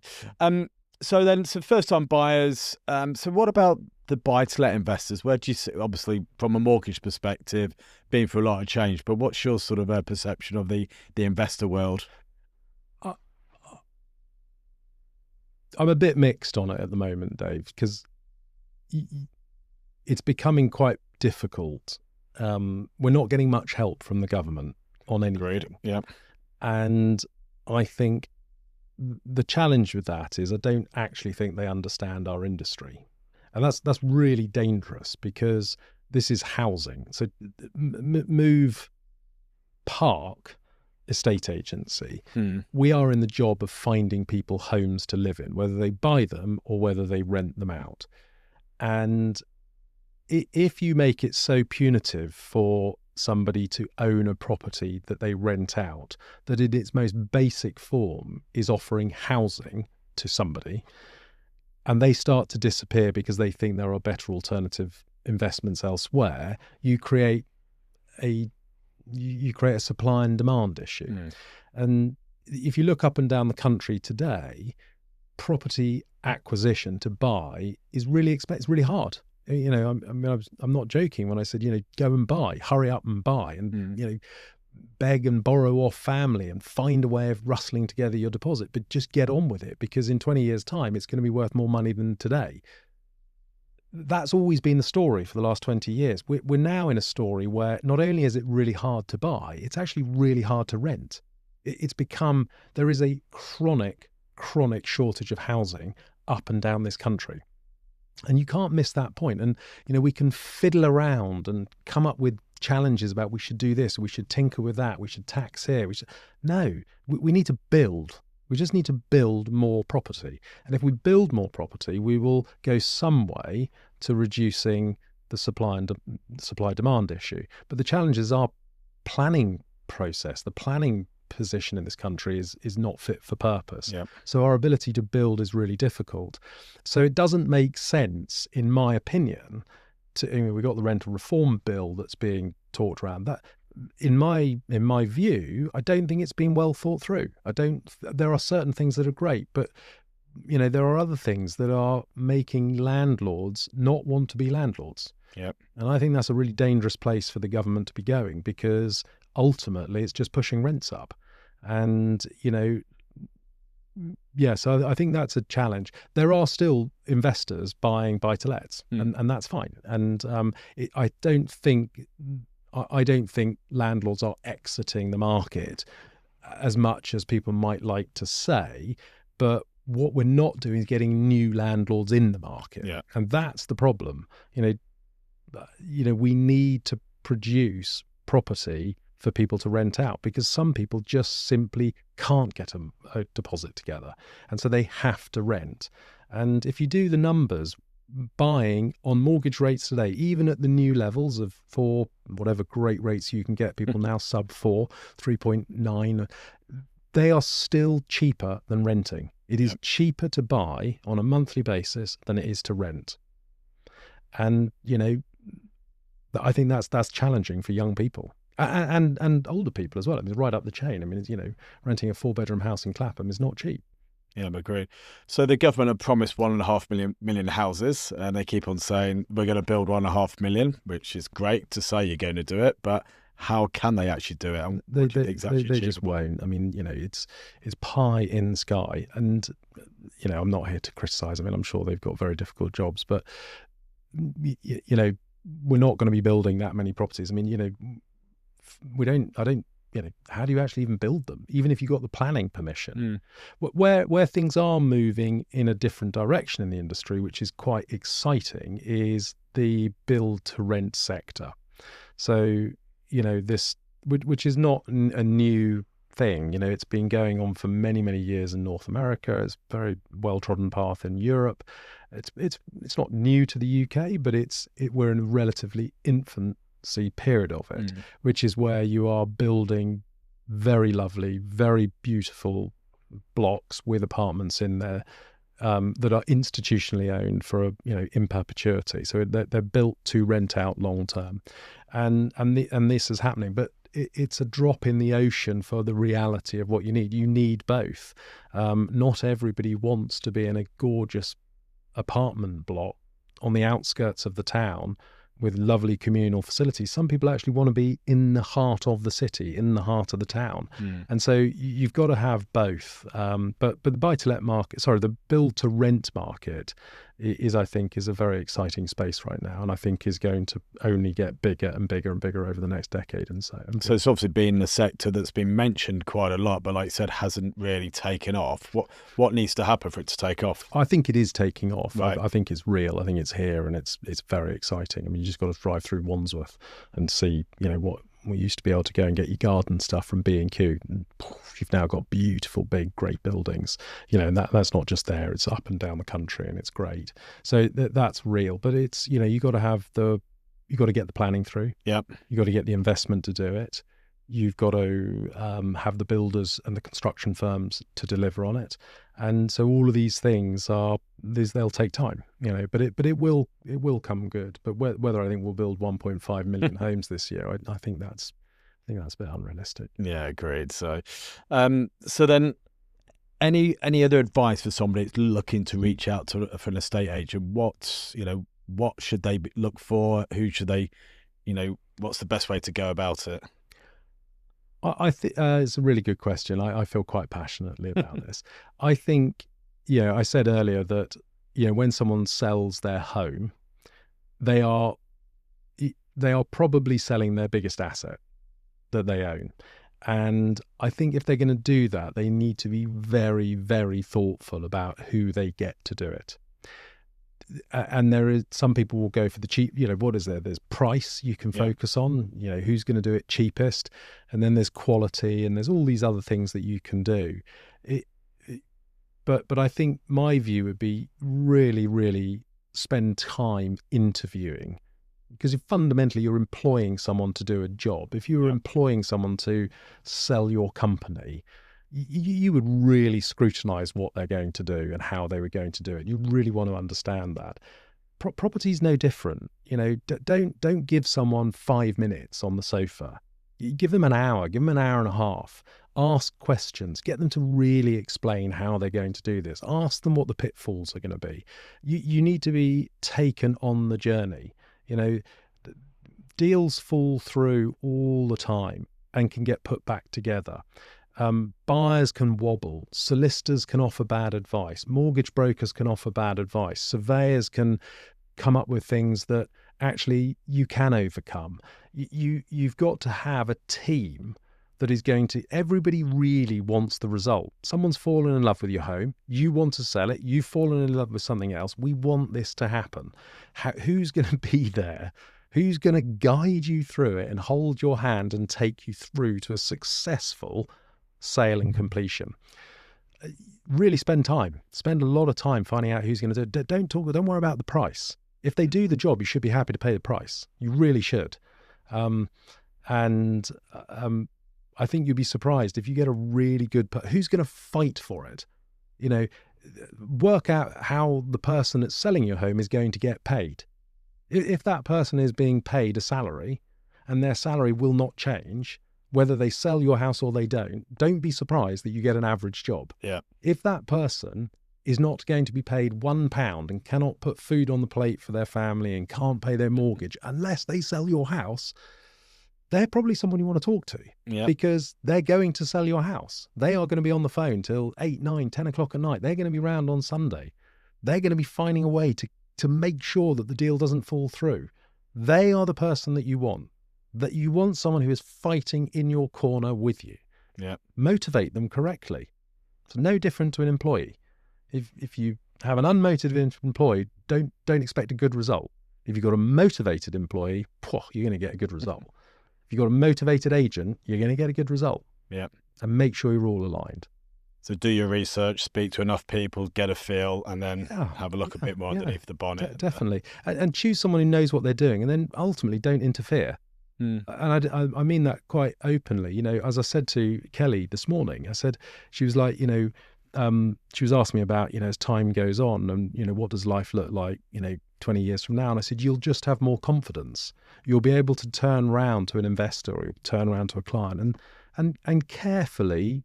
[SPEAKER 1] first time buyers. So what about the buy-to-let investors? Where do you see, obviously from a mortgage perspective, been through a lot of change, but what's your sort of perception of the investor world?
[SPEAKER 2] I'm a bit mixed on it at the moment, Dave, because it's becoming quite difficult. We're not getting much help from the government on anything.
[SPEAKER 1] Agreed. Yeah.
[SPEAKER 2] And I think the challenge with that is I don't actually think they understand our industry. And that's really dangerous because this is housing. So Move Park estate agency, we are in the job of finding people homes to live in, whether they buy them or whether they rent them out. And if you make it so punitive for somebody to own a property that they rent out, that in its most basic form is offering housing to somebody, and they start to disappear because they think there are better alternative investments elsewhere, you create a supply and demand issue. And if you look up and down the country today, property acquisition to buy is really it's really hard. I'm not joking when I said, go and buy, hurry up and buy, and beg and borrow off family and find a way of rustling together your deposit, but just get on with it, because in 20 years' time, it's going to be worth more money than today. That's always been the story for the last 20 years. We're now in a story where not only is it really hard to buy, it's actually really hard to rent. It's become, there is a chronic shortage of housing up and down this country. And you can't miss that point. And, we can fiddle around and come up with challenges about we should do this, we should tinker with that, we should tax here. No, we need to build. We just need to build more property. And if we build more property, we will go some way to reducing the supply-demand issue. But the challenge is our planning process, the planning position in this country is not fit for purpose.
[SPEAKER 1] Yep.
[SPEAKER 2] So our ability to build is really difficult. So it doesn't make sense, in my opinion, we've got the rental reform bill that's being talked around. That, in my view, I don't think it's been well thought through. There are certain things that are great, but there are other things that are making landlords not want to be landlords.
[SPEAKER 1] Yep.
[SPEAKER 2] And I think that's a really dangerous place for the government to be going, because ultimately it's just pushing rents up. And, so I think that's a challenge. There are still investors buying buy-to-lets, and that's fine. And I don't think landlords are exiting the market as much as people might like to say, but what we're not doing is getting new landlords in the market.
[SPEAKER 1] Yeah.
[SPEAKER 2] And that's the problem. We need to produce property for people to rent out, because some people just simply can't get a deposit together. And so they have to rent. And if you do the numbers, buying on mortgage rates today, even at the new levels of 4, whatever great rates you can get. People now sub 4, 3.9. They are still cheaper than renting. It is cheaper to buy on a monthly basis than it is to rent. And, I think that's challenging for young people and older people as well. I mean, right up the chain. I mean, renting a 4-bedroom house in Clapham is not cheap.
[SPEAKER 1] Yeah, I'm agreed. So the government have promised 1.5 million houses, and they keep on saying we're going to build 1.5 million, which is great to say you're going to do it, but how can they actually do it? And
[SPEAKER 2] they just won't. I mean, it's pie in the sky, and I'm not here to criticise. I mean, I'm sure they've got very difficult jobs, but we're not going to be building that many properties. I mean, how do you actually even build them? Even if you got the planning permission, where things are moving in a different direction in the industry, which is quite exciting, is the build to rent sector. So, this, which is not a new thing, it's been going on for many, many years in North America. It's a very well trodden path in Europe. It's not new to the UK, but we're in a relatively infancy period of it, which is where you are building very lovely, very beautiful blocks with apartments in there that are institutionally owned for in perpetuity. So they're built to rent out long term, and this is happening, but it's a drop in the ocean for the reality of what you need. You need both. Not everybody wants to be in a gorgeous apartment block on the outskirts of the town with lovely communal facilities. Some people actually want to be in the heart of the city, in the heart of the town. And so you've got to have both. But the buy-to-let market, the build-to-rent market is a very exciting space right now, and I think is going to only get bigger and bigger and bigger over the next decade. And so
[SPEAKER 1] it's obviously been a sector that's been mentioned quite a lot, but like you said, hasn't really taken off. What needs to happen for it to take off?
[SPEAKER 2] I think it is taking off.
[SPEAKER 1] Right.
[SPEAKER 2] I think it's real. I think it's here, and it's very exciting. I mean, you just got to drive through Wandsworth and see, what we used to be able to go and get your garden stuff from B&Q. And you've now got beautiful, big, great buildings, and that's not just there. It's up and down the country, and it's great. So that's real. But it's, you got to get the planning through.
[SPEAKER 1] Yep.
[SPEAKER 2] You got to get the investment to do it. You've got to have the builders and the construction firms to deliver on it. And so all of these things they'll take time, but it will come good. But whether I think we'll build 1.5 million homes this year, I think that's a bit unrealistic.
[SPEAKER 1] Yeah, agreed. So, so then, any other advice for somebody that's looking to reach out for an estate agent? What should they look for? Who should they, what's the best way to go about it?
[SPEAKER 2] I think it's a really good question. I feel quite passionately about this. I think, I said earlier that, when someone sells their home, they are probably selling their biggest asset that they own. And I think if they're going to do that, they need to be very, very thoughtful about who they get to do it. And some people will go for the cheap, what is there? There's price you can focus on, who's going to do it cheapest. And then there's quality, and there's all these other things that you can do. But I think my view would be really, really spend time interviewing, because if fundamentally you're employing someone to do a job, if you were employing someone to sell your company, you would really scrutinize what they're going to do and how they were going to do it. You really want to understand that. Property is no different. Don't give someone 5 minutes on the sofa. You give them an hour, give them an hour and a half. Ask questions, get them to really explain how they're going to do this. Ask them what the pitfalls are going to be. You need to be taken on the journey. Deals fall through all the time and can get put back together. Buyers can wobble, solicitors can offer bad advice, mortgage brokers can offer bad advice, surveyors can come up with things that actually you can overcome. You've got to have a team that is going to, everybody really wants the result. Someone's fallen in love with your home, you want to sell it, you've fallen in love with something else, we want this to happen. Who's going to be there? Who's going to guide you through it and hold your hand and take you through to a successful sale and completion? Really spend a lot of time finding out who's going to do it. Don't worry about the price. If they do the job, you should be happy to pay the price. You really should. And I think you'd be surprised if you get a really good who's going to fight for it. You know, work out how the person that's selling your home is going to get paid. If that person is being paid a salary and their salary will not change, whether they sell your house or they don't be surprised that you get an average job.
[SPEAKER 1] Yeah.
[SPEAKER 2] If that person is not going to be paid £1 and cannot put food on the plate for their family and can't pay their mortgage unless they sell your house, they're probably someone you want to talk to.
[SPEAKER 1] Yeah.
[SPEAKER 2] Because they're going to sell your house. They are going to be on the phone till 8, 9, 10 o'clock at night. They're going to be round on Sunday. They're going to be finding a way to make sure that the deal doesn't fall through. They are the person that you want. That you want someone who is fighting in your corner with you.
[SPEAKER 1] Yeah.
[SPEAKER 2] Motivate them correctly. It's no different to an employee. If you have an unmotivated employee, don't expect a good result. If you've got a motivated employee, you're going to get a good result. If you've got a motivated agent, you're going to get a good result.
[SPEAKER 1] Yeah.
[SPEAKER 2] And make sure you're all aligned.
[SPEAKER 1] So do your research, speak to enough people, get a feel, and then have a look a bit more underneath the bonnet.
[SPEAKER 2] Definitely. And choose someone who knows what they're doing, and then ultimately don't interfere. And I mean that quite openly. You know, as I said to Kelly this morning, she was like, she was asking me about, as time goes on and, what does life look like, 20 years from now? And I said, you'll just have more confidence. You'll be able to turn around to an investor or turn around to a client and carefully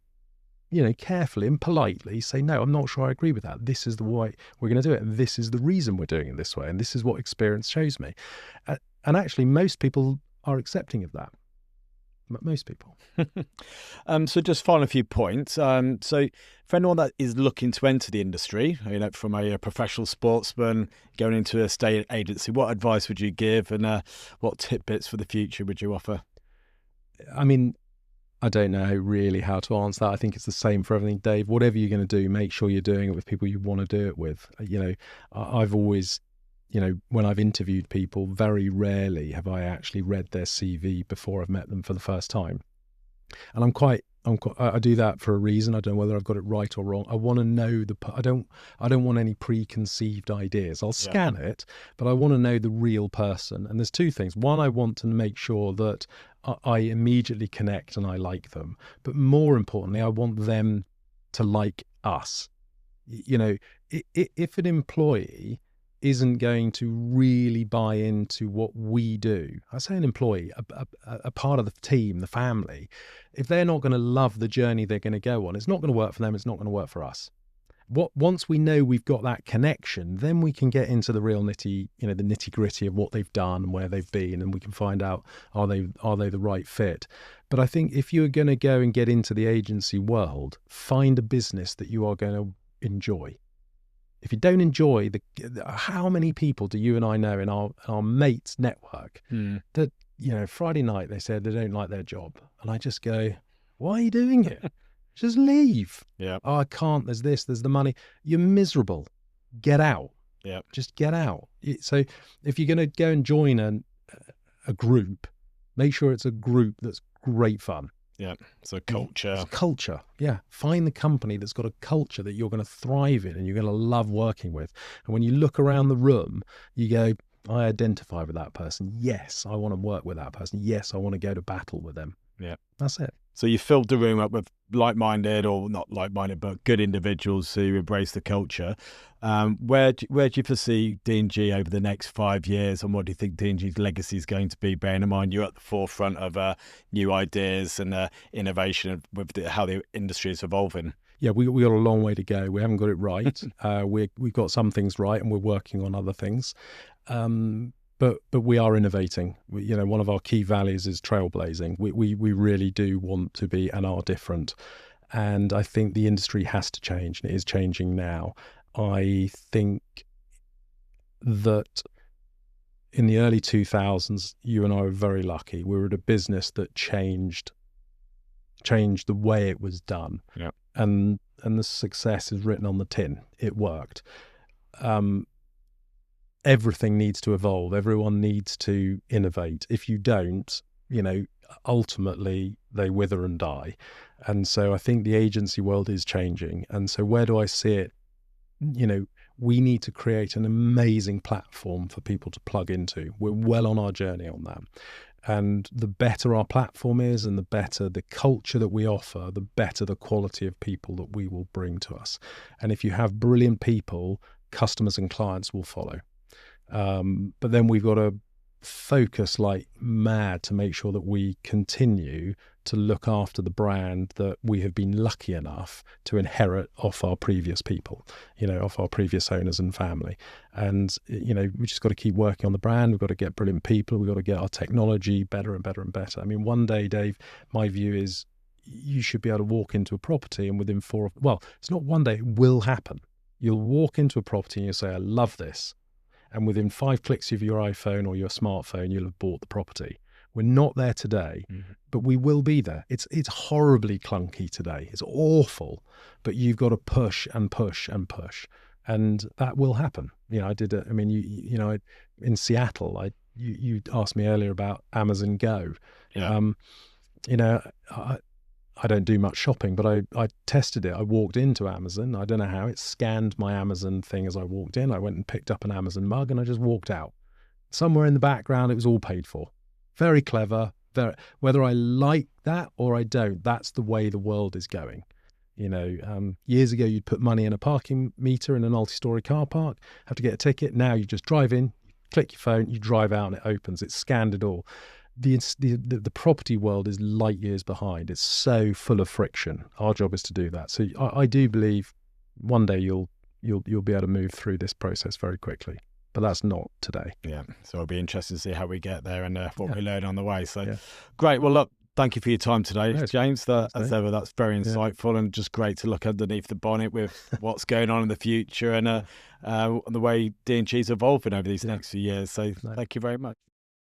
[SPEAKER 2] and politely say, no, I'm not sure I agree with that. This is the way we're going to do it. And this is the reason we're doing it this way. And this is what experience shows me. And actually, most people are accepting of that. Most people.
[SPEAKER 1] So just final few points. So for anyone that is looking to enter the industry, from a professional sportsman going into a state agency, what advice would you give, and what tidbits for the future would you offer?
[SPEAKER 2] I mean, I don't know really how to answer that. I think it's the same for everything, Dave. Whatever you're going to do, make sure you're doing it with people you want to do it with. I've always, when I've interviewed people, very rarely have I actually read their CV before I've met them for the first time. And I do that for a reason. I don't know whether I've got it right or wrong. I want to know I don't want any preconceived ideas. I'll scan it, but I want to know the real person. And there's two things. One, I want to make sure that I immediately connect and I like them. But more importantly, I want them to like us. If an employee isn't going to really buy into what we do, I say an employee, a part of the team, the family, if they're not going to love the journey they're going to go on, it's not going to work for them, it's not going to work for us. Once we know we've got that connection, then we can get into the real the nitty gritty of what they've done and where they've been, and we can find out, are they the right fit? But I think if you're going to go and get into the agency world, find a business that you are going to enjoy. If you don't enjoy how many people do you and I know in our mates network that, Friday night they said they don't like their job. And I just go, why are you doing it? Just leave.
[SPEAKER 1] Yeah.
[SPEAKER 2] Oh, I can't. There's this, there's the money. You're miserable. Get out.
[SPEAKER 1] Yeah.
[SPEAKER 2] Just get out. So if you're going to go and join a group, make sure it's a group that's great fun.
[SPEAKER 1] Yeah. So culture.
[SPEAKER 2] It's culture. Yeah. Find the company that's got a culture that you're going to thrive in and you're going to love working with. And when you look around the room, you go, I identify with that person. Yes, I want to work with that person. Yes, I want to go to battle with them.
[SPEAKER 1] Yeah.
[SPEAKER 2] That's it.
[SPEAKER 1] So you filled the room up with like-minded, or not like-minded, but good individuals who embrace the culture. Where do you foresee D&G over the next 5 years, and what do you think D&G's legacy is going to be, bearing in mind you're at the forefront of new ideas and innovation with how the industry is evolving?
[SPEAKER 2] Yeah, we got a long way to go. We haven't got it right. We've got some things right, and we're working on other things. But we are innovating. One of our key values is trailblazing. We really do want to be and are different. And I think the industry has to change, and it is changing now. I think that in the early 2000s, you and I were very lucky. We were at a business that changed the way it was done.
[SPEAKER 1] Yeah.
[SPEAKER 2] And the success is written on the tin. It worked. Everything needs to evolve. Everyone needs to innovate. If you don't, ultimately they wither and die. And so I think the agency world is changing. And so where do I see it? We need to create an amazing platform for people to plug into. We're well on our journey on that. And the better our platform is and the better the culture that we offer, the better the quality of people that we will bring to us. And if you have brilliant people, customers and clients will follow. But then we've got to focus like mad to make sure that we continue to look after the brand that we have been lucky enough to inherit off our previous people, off our previous owners and family. And, we just got to keep working on the brand. We've got to get brilliant people. We've got to get our technology better and better and better. I mean, one day, Dave, my view is you should be able to walk into a property and within it's not one day, it will happen. You'll walk into a property and you'll say, I love this. And within 5 clicks of your iPhone or your smartphone, you'll have bought the property. We're not there today, but we will be there. It's horribly clunky today. It's awful, but you've got to push and push and push, and that will happen. In Seattle, you asked me earlier about Amazon Go.
[SPEAKER 1] Yeah.
[SPEAKER 2] I don't do much shopping, but I tested it. I walked into Amazon. I don't know how. It scanned my Amazon thing as I walked in. I went and picked up an Amazon mug and I just walked out. Somewhere in the background, it was all paid for. Very clever. Whether I like that or I don't, that's the way the world is going. Years ago, you'd put money in a parking meter in a multi-story car park, have to get a ticket. Now you just drive in, click your phone, you drive out and it opens. It's scanned it all. The property world is light years behind. It's so full of friction. Our job is to do that. So I do believe one day you'll be able to move through this process very quickly. But that's not today.
[SPEAKER 1] Yeah. So it'll be interesting to see how we get there and what we learn on the way. So great. Well, look, thank you for your time today, James. As ever, that's very insightful and just great to look underneath the bonnet with what's going on in the future and the way D&G's evolving over these next few years. So thank you very much.